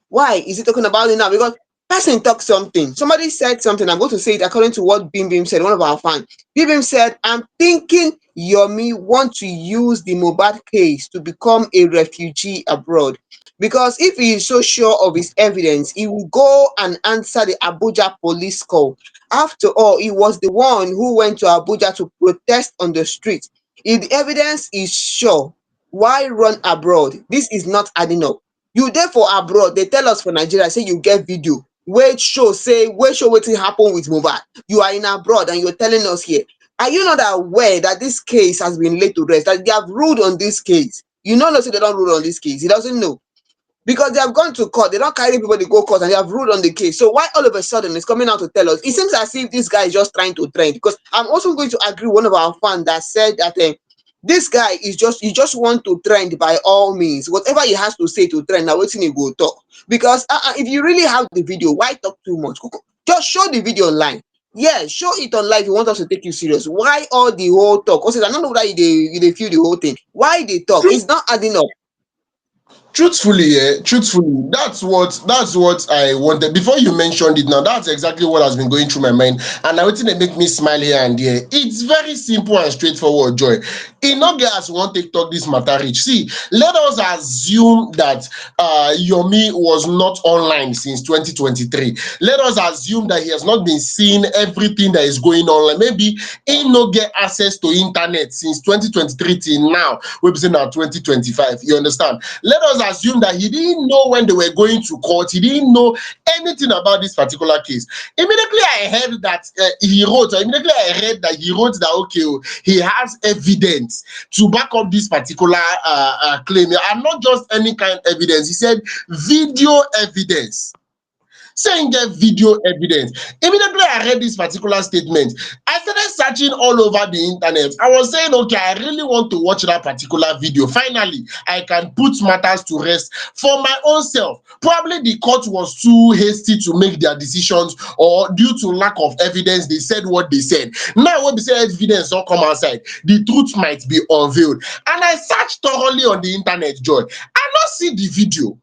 Why is he talking about it now? Because person talk something. Somebody said something. I'm going to say it according to what Bim Bim said, one of our fans. Bim Bim said, I'm thinking Yomi want to use the Mohbad case to become a refugee abroad. Because if he is so sure of his evidence, he will go and answer the Abuja police call. After all, he was the one who went to Abuja to protest on the street. If the evidence is sure, why run abroad? This is not adding up. You there for abroad, they tell us for Nigeria, say you get video wey show wetin happen with Mohbad. You are in abroad and you're telling us here. Are you not aware that this case has been laid to rest, that they have ruled on this case? You know say they don't rule on this case. He doesn't know, because they have gone to court. They don't carry people, they go court, and they have ruled on the case. So why all of a sudden it's coming out to tell us? It seems as if this guy is just trying to trend. Because I'm also going to agree with one of our fans that said that This guy is just, he just want to trend by all means. Whatever he has to say to trend, now wetin he go talk. Because if you really have the video, why talk too much? Just show the video online. Yeah, show it online if you want us to take you serious. Why all the whole talk? Also, I don't know whether you dey feel the whole thing. Why they talk? It's not adding up. Truthfully, that's what I wanted. Before you mentioned it now, that's exactly what has been going through my mind. And now wetin dey make me smile here and there. It's very simple and straightforward, Joy. E no get as we wan take talk this matter reach. See, let us assume that Yomi was not online since 2023. Let us assume that he has not been seeing everything that is going on. Like maybe he no get access to internet since 2023 till now. Wey be say na 2025. You understand? Let us assume that he didn't know when they were going to court. He didn't know anything about this particular case. Immediately I heard that immediately I read that he wrote that, okay, oh, he has evidence to back up this particular claim. And not just any kind of evidence. He said video evidence. Saying get video evidence. Immediately I read this particular statement, I started searching all over the internet. I was saying, okay, I really want to watch that particular video. Finally, I can put matters to rest for my own self. Probably the court was too hasty to make their decisions, or due to lack of evidence, they said what they said. Now, when they say evidence don't come outside, the truth might be unveiled. And I searched thoroughly on the internet, Joy. I not see the video.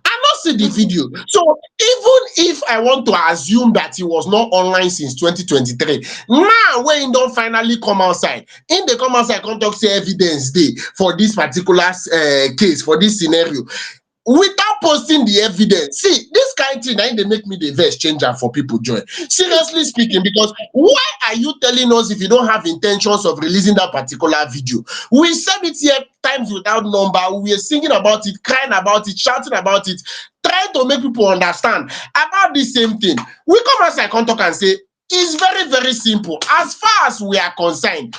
I not see the video. So even if I want to assume that he was not online since 2023, now when he don't finally come outside, in the come outside, come talk say evidence dey for this particular case, for this scenario, without posting the evidence. See, this kind thing na im dey make me dey vex change am for people, Joy. Seriously speaking, because why are you telling us if you don't have intentions of releasing that particular video? We said it here times without number. We were singing about it, crying about it, shouting about it, trying to make people understand about the same thing. We come outside, come talk and say it's very, very simple. As far as we are concerned,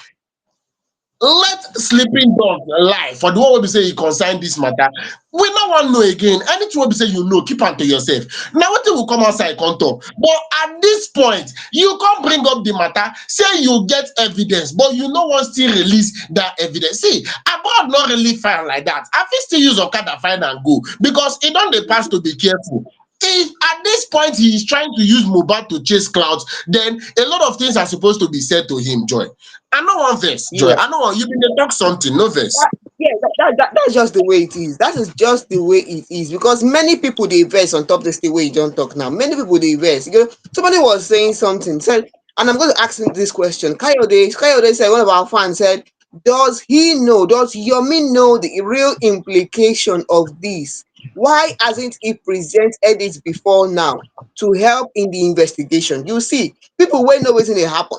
let sleeping dog lie. For the one wey be say e concern this matter, we no wan know again. Anything wey be say you know, keep am to yourself. Na wetin we come outside come talk. But at this point, you come bring up the matter, say you get evidence, but you no wan still release that evidence. See, abroad no really fine like that. I fit still use okada find and go, because e don dey pass to be careful. If at this point he is trying to use Mohbad to chase clouds, then a lot of things are supposed to be said to him, Joy. I no wan vex, Joy. Yeah. I no wan, you been dey talk something, no vex. Yeah, that's just the way it is. That is just the way it is. Because many people they verse on top this the way you don't talk now. Many people they verse. You know, somebody was saying something, said, and I'm going to ask him this question. Kayode said, one of our fans said, does he know, does Yomi know the real implication of this? Why hasn't he presented it before now to help in the investigation? You see, people will know what's going to happen.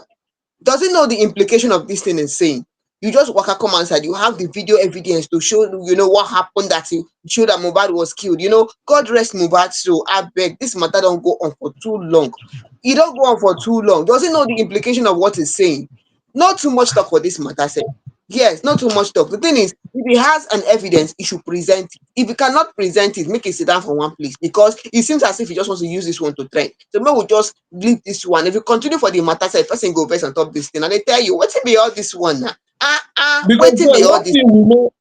Doesn't know the implication of this thing is saying. You just waka come outside, you have the video evidence to show what happened, that he show that Mohbad was killed. God rest Mohbad soul. I beg, this matter don't go on for too long. It don't go on for too long. Doesn't know the implication of what he's saying. Not too much talk for this matter, say. Yes, not too much talk. The thing is, if he has an evidence, he should present it. If he cannot present it, make it sit down for one place, because it seems as if he just wants to use this one to trend. So maybe we'll just leave this one. If you continue for the matter, say person go verse on top this thing, and they tell you what's be all this one now. Because Waiting Joy, be all this.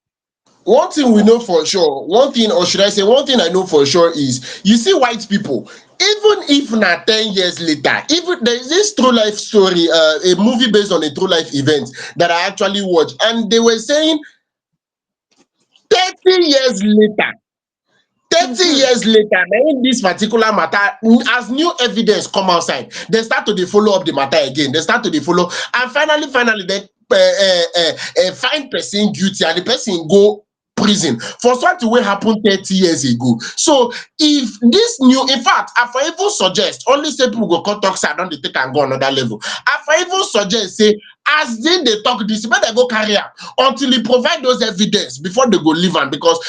one thing we know for sure, one thing, or should I say, one thing I know for sure is, you see white people, even if na 10 years later, even there is this true life story, a movie based on a true life event that I actually watched, and they were saying 30 years later, 30 Mhm. years later, na in this particular matter, as new evidence come outside, they start to dey follow up the matter again. They start to dey follow, and finally, they find person guilty, and the person go prison for something wey happen 30 years ago. So if this new, in fact, I for even suggest, only say people go come talk say I don dey take am go another level. I for even suggest say, as dey talk this, make dem go carry am until e provide those evidence before they go leave am, because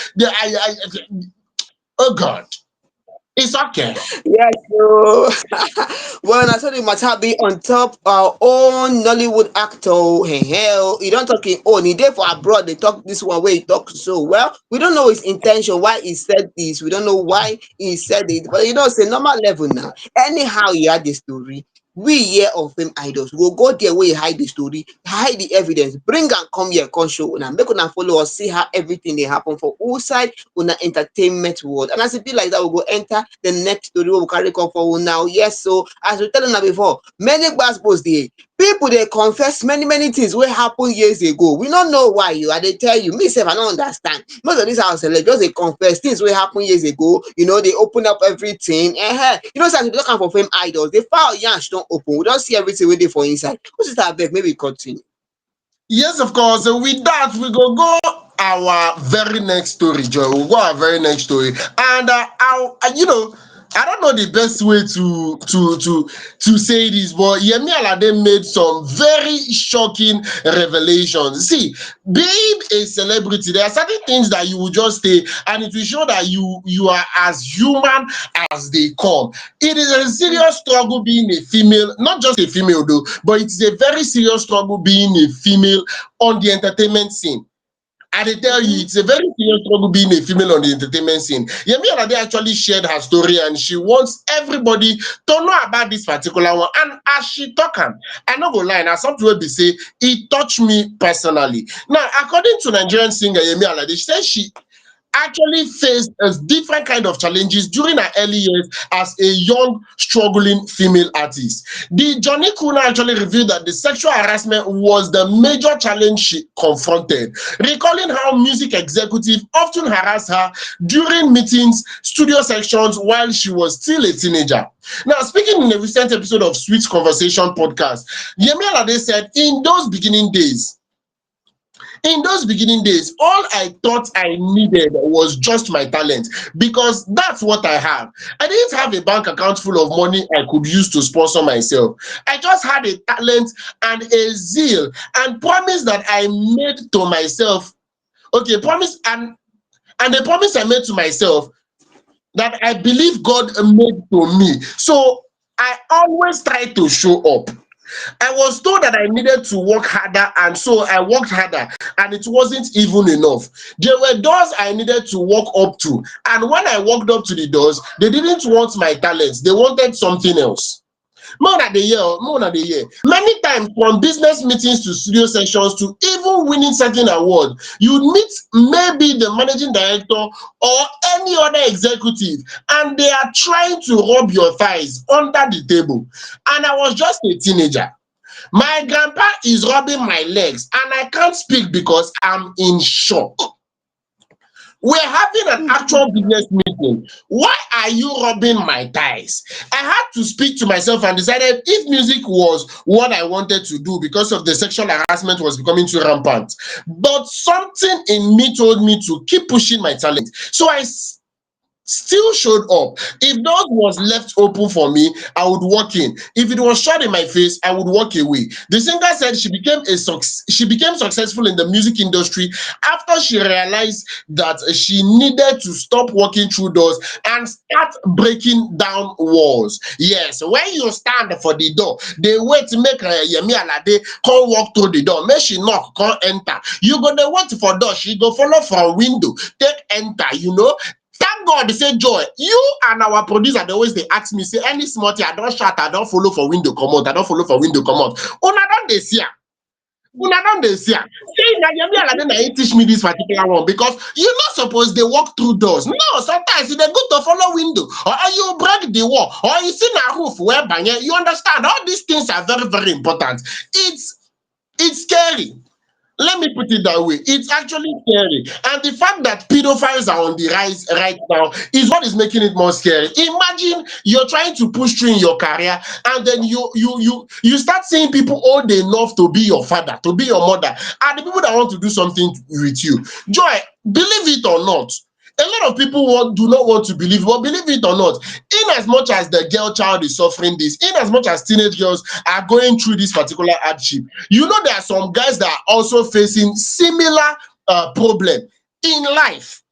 oh God, it's okay. Yes, so well, I saw the matter be on top our own Nollywood actor. Hey, hell, he don't talk his own. He there for abroad. They talk this one way. He talk so well. We don't know his intention, why he said this. We don't know why he said it. But say normal level now. Anyhow, he had the story. we hear of fame idols, we go go there where you hide the story, hide the evidence, bring am come here, come show una, make una follow us, see how everything dey happen for outside una entertainment world. And as e be like that, we go enter the next story wey we carry come for una. Yes, so as we tell una before, many gbasgbos dey. People dey confess many things wey happen years ago. We no know why. I dey tell you, me sef I no understand. Most of dis our celeb just dey confess things wey happen years ago. Dey open up everything. Say as we dey talk am for fame idols, the file yansh don open. We don see everything wey dey for inside. Who sister abeg, make we continue. Yes, of course. With that, we go our very next story, Joy. We'll go our very next story, and I don't know the best way to say this, but Yemi Alade made some very shocking revelations. See, being a celebrity, there are certain things that you will just say, and it will show that you are as human as they come. It is a serious struggle being a female, not just a female though, but it's a very serious struggle being a female on the entertainment scene. I dey tell you, it's a very serious struggle being a female on the entertainment scene. Yemi Alade actually shared her story, and she wants everybody to know about this particular one. And as she talk am, I no go lie, na something wey be say e touch me personally. Now, according to Nigerian singer Yemi Alade, she say she actually faced a different kind of challenges during her early years as a young, struggling female artist. The Johnny Kuna actually revealed that the sexual harassment was the major challenge she confronted, recalling how music executives often harassed her during meetings, studio sessions while she was still a teenager. Now, speaking in a recent episode of Sweet Conversation podcast, Yemi Alade said, in those beginning days, all I thought I needed was just my talent because that's what I have. I didn't have a bank account full of money I could use to sponsor myself. I just had a talent and a zeal and promise that I made to myself. Okay, promise and the promise I made to myself that I believe God made to me. So I always try to show up. I was told that I needed to work harder, and so I worked harder, and it wasn't even enough. There were doors I needed to walk up to, and when I walked up to the doors, they didn't want my talents, they wanted something else. More than a year. Many times, from business meetings to studio sessions to even winning certain award, you meet maybe the managing director or any other executive, and they are trying to rub your thighs under the table. And I was just a teenager. My grandpa is rubbing my legs, and I can't speak because I'm in shock. We're having an actual business meeting. Why are you rubbing my thighs? I had to speak to myself and decided if music was what I wanted to do because of the sexual harassment was becoming too rampant. But something in me told me to keep pushing my talent. So I still showed up. If doors was left open for me, I would walk in. If it was shut in my face, I would walk away. The singer said she became successful in the music industry after she realized that she needed to stop walking through doors and start breaking down walls. Yes, when you stand for the door, they wait to make Yemi Alade come walk through the door. Make she knock, come enter. You go dey wait for door, she go follow from window, take enter. Thank God they say Joy. You and our producer they always they ask me, say any small thing, I don't shout, I don't follow for window come out, I don't follow for window come out. Una don dey see am. Una don dey see am. See na Yemi Alade na him teach me this particular one because you not supposed they walk through doors. No, sometimes e dey good to follow window or you break the wall or you see na roof where banye. You understand? All these things are very, very important. It's scary. Let me put it that way. It's actually scary. And the fact that pedophiles are on the rise right now is what is making it more scary. Imagine you're trying to push through in your career and then you start seeing people old enough to be your father, to be your mother, and the people that want to do something with you. Joy, believe it or not, a lot of people do not want to believe, but believe it or not, in as much as the girl child is suffering this, in as much as teenage girls are going through this particular hardship, there are some guys that are also facing similar problem in life.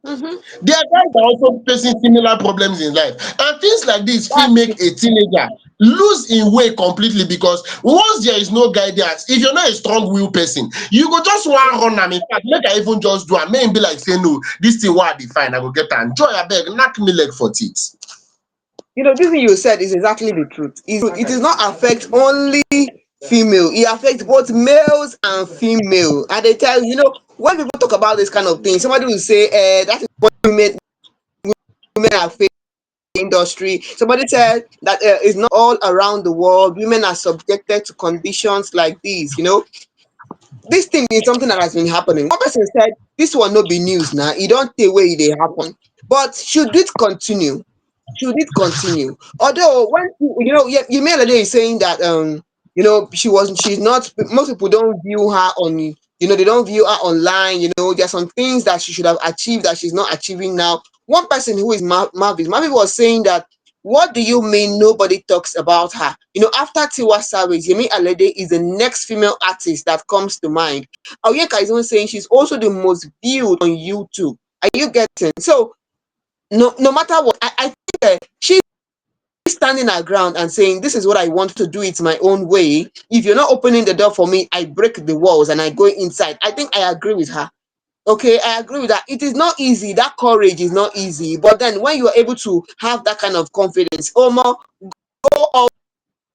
Mhm. There are guys that are also facing similar problems in life, and things like this will That's make it. a teenager lose in way completely because once there is no guidance, if you're not a strong will person, you go just want run am. In fact, make I even just do am. Make him be like say no, this thing what I define, I go get am. Joy abeg, knack me leg for teeth. This thing you said is exactly the truth. It is not affect only female. It affects both males and female. And they tell when people talk about this kind of thing, somebody will say, that is what women are facing in the industry. Somebody said that it's not all around the world. Women are subjected to conditions like these. This thing is something that has been happening. One person said this will not be news now. It don't take away they happen. But should it continue? Should it continue? Although when Yemi Alade is saying that she's not, most people don't view her on, they don't view her online. There's some things that she should have achieved that she's not achieving now. One person who is Marvin was saying that, what do you mean nobody talks about her? After Tiwa Savage, Yemi Alade is the next female artist that comes to mind. Oyeka is even saying she's also the most viewed on YouTube. Are you getting? So no matter what, I think she's standing her ground and saying, this is what I want to do it my own way. If you're not opening the door for me, I break the walls and I go inside. I think I agree with her. Okay, I agree with that. It is not easy. That courage is not easy. But then when you are able to have that kind of confidence, Omo, go all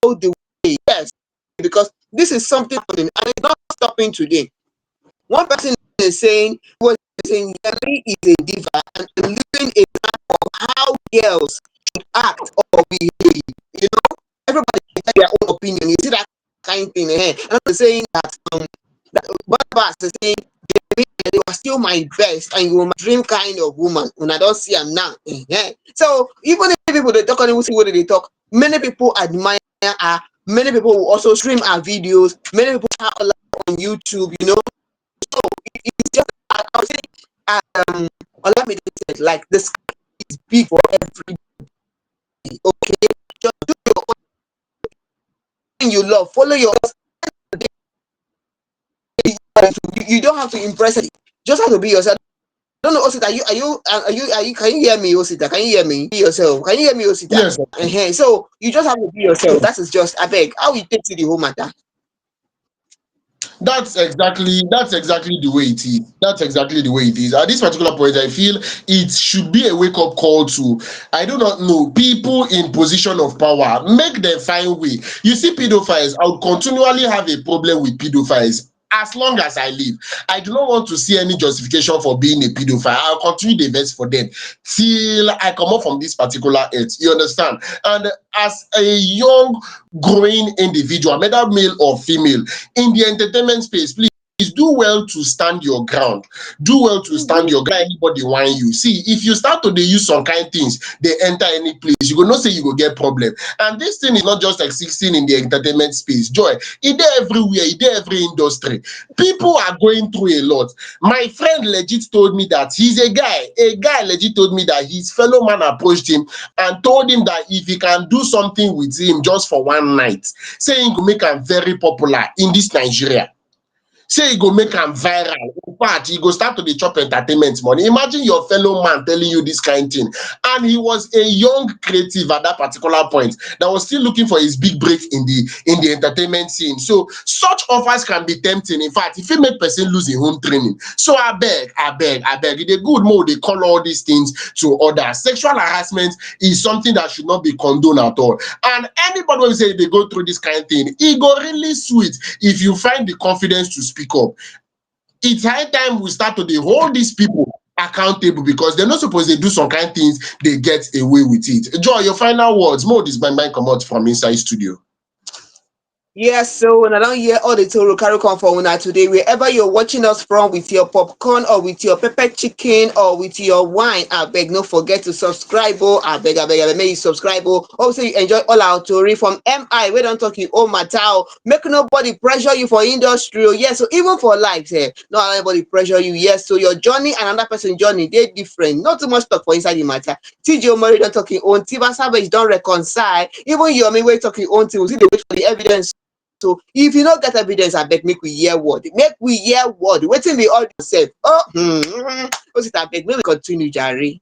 the way. Yes, because this is something happening and it's not stopping today. One person is saying, Yemi is a diva and living a life of how girls should act or behave. Everybody has their own opinion. You see that kind of thing. And I'm saying that one person is saying, you are still my best and you are my dream kind of woman. When I don't see them now. So even if people they talk and see what they talk, many people admire her. Many people will also stream our videos. Many people are on YouTube. So it's just, I would say, allow me to say, like, the sky is big for everybody. Okay, just do your own thing you love, follow your own. You don't have to impress it. Just have to be yourself. I don't know, Osita. Can you hear me, Osita? Can you hear me? Be yourself. Can you hear me, Osita? Yes. So you just have to be yourself. That is just, I beg. How you take to the whole matter? That's exactly the way it is. That's exactly the way it is. At this particular point, I feel it should be a wake-up call to, I do not know, people in position of power. Make them find way. You see, pedophiles, I would continually have a problem with pedophiles. As long as I live, I do not want to see any justification for being a pedophile. I'll continue the verse for them till I come up from this particular earth. You understand? And as a young, growing individual, whether male or female, in the entertainment space, please do well to stand your ground. Do well to stand your ground. Anybody whine you. See, if you start to use some kind things, they enter any place, you go not say you go get problem. And this thing is not just existing in the entertainment space. Joy, it there everywhere, it there every industry. People are going through a lot. My friend legit told me that he's a guy legit told me that his fellow man approached him and told him that if he can do something with him just for one night, saying to make him very popular in this Nigeria. Say e go make am viral. In fact, e go start to dey chop entertainment money. Imagine your fellow man telling you this kind thing. And he was a young creative at that particular point that was still looking for his big break in the entertainment scene. So such offers can be tempting. In fact, if you make person lose im home training. So abeg, e dey good more dey call all these things to order. Sexual harassment is something that should not be condoned at all. And anybody wey say they go through this kind of thing, e go really sweet if you find the confidence to speak up. It's high time we start to dey hold these people accountable because they're not supposed to do some kind of things, they get away with it. Joy, your final words. More this mind come out from inside studio. Yes, so when I don't hear all the Toro carry come for una today, wherever you're watching us from, with your popcorn or with your pepper chicken or with your wine, I beg no forget to subscribe. Oh, I beg, make you subscribe. Oh, also you enjoy all our Tori from MI. We don't talk you oh matter. Make nobody pressure you for industry. Oh, yes, so even for life, not anybody pressure you. Yes, so your journey and another person journey, they're different. Not too much talk for inside the matter. TJ Omori don't talk your own. Tiwa Savage don't reconcile. Even Yomi we talking own thing. We see the wait for the evidence. So if you don't get evidence, I beg make we hear word. Make we hear word. Wetin be all yourself. What's it I beg? Make we continue, Jerry.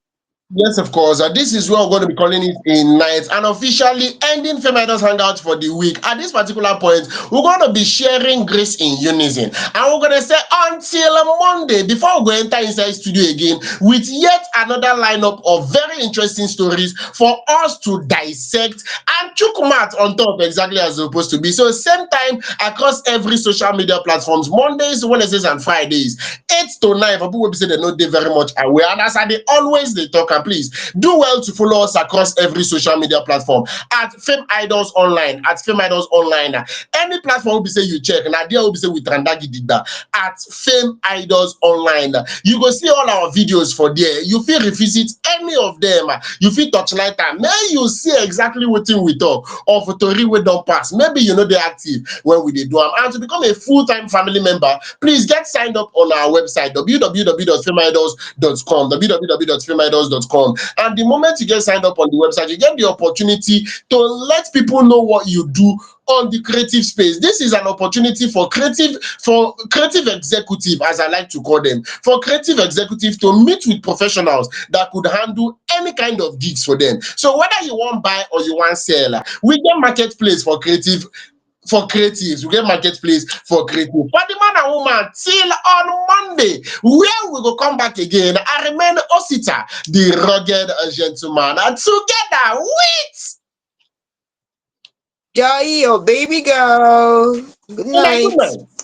Yes, of course. This is what we're going to be calling it a night and officially ending Femiders Hangout for the week. At this particular point, we're going to be sharing grace in unison. And we're going to say until Monday, before we go enter inside studio again, with yet another lineup of very interesting stories for us to dissect and chook mat on top exactly as it's supposed to be. So, same time across every social media platforms, Mondays, Wednesdays, and Fridays, 8 to 9. For people who say they know they very much aware. And as I they always they talk, and please do well to follow us across every social media platform at Fame Idols Online, at Fame Idols Online. Any platform will be say you check, and idea will be say with Randagi Digba at Fame Idols Online. You go see all our videos for there. You feel revisit any of them. You feel touchlight time. May you see exactly what we talk or for Tori we don't pass. Maybe you know they active when we they do them. And to become a full-time family member, please get signed up on our website www.femeidols.com, www.femeidols.com. And the moment you get signed up on the website, you get the opportunity to let people know what you do on the creative space. This is an opportunity for creative executive, as I like to call them, for creative executive to meet with professionals that could handle any kind of gigs for them. So whether you want buy or you want sell, we get marketplace for creatives. We get marketplace for creative. For the man and woman, till on Monday, where we go come back again. I remain Osita, the rugged gentleman, and together with Joy, your baby girl. Good una good night. night.